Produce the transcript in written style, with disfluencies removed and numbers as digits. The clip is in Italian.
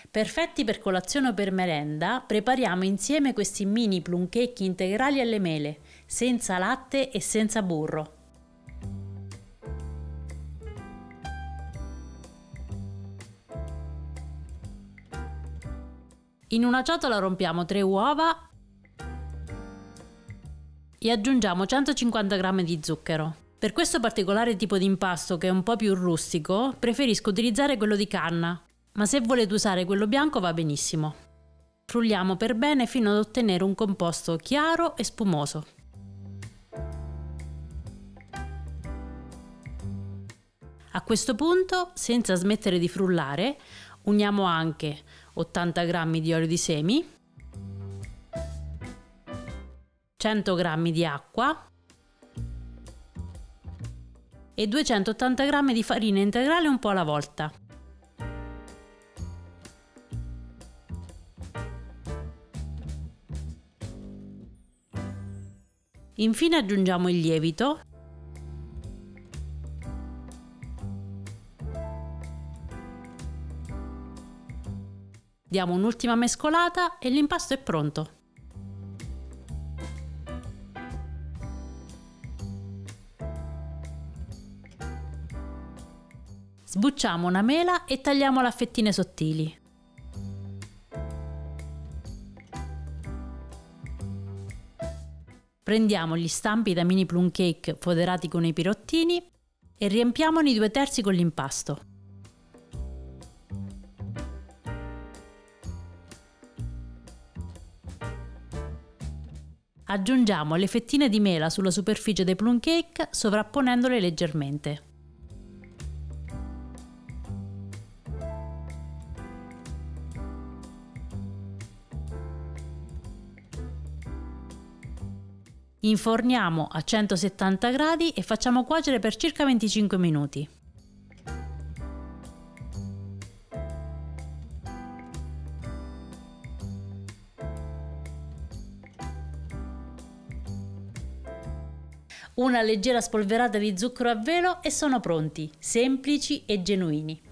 Perfetti per colazione o per merenda, prepariamo insieme questi mini plum cake integrali alle mele, senza latte e senza burro. In una ciotola rompiamo 3 uova e aggiungiamo 150 g di zucchero. Per questo particolare tipo di impasto, che è un po' più rustico, preferisco utilizzare quello di canna, ma se volete usare quello bianco va benissimo. Frulliamo per bene fino ad ottenere un composto chiaro e spumoso. A questo punto, senza smettere di frullare, uniamo anche 80 g di olio di semi, 100 g di acqua e 280 g di farina integrale un po' alla volta. Infine aggiungiamo il lievito diamo un'ultima mescolata e l'impasto è pronto. Sbucciamo una mela e tagliamola a fettine sottili. Prendiamo gli stampi da mini plum cake foderati con i pirottini e riempiamone i 2/3 con l'impasto. Aggiungiamo le fettine di mela sulla superficie dei plum cake sovrapponendole leggermente. Inforniamo a 170 gradi e facciamo cuocere per circa 25 minuti. Una leggera spolverata di zucchero a velo e sono pronti, semplici e genuini.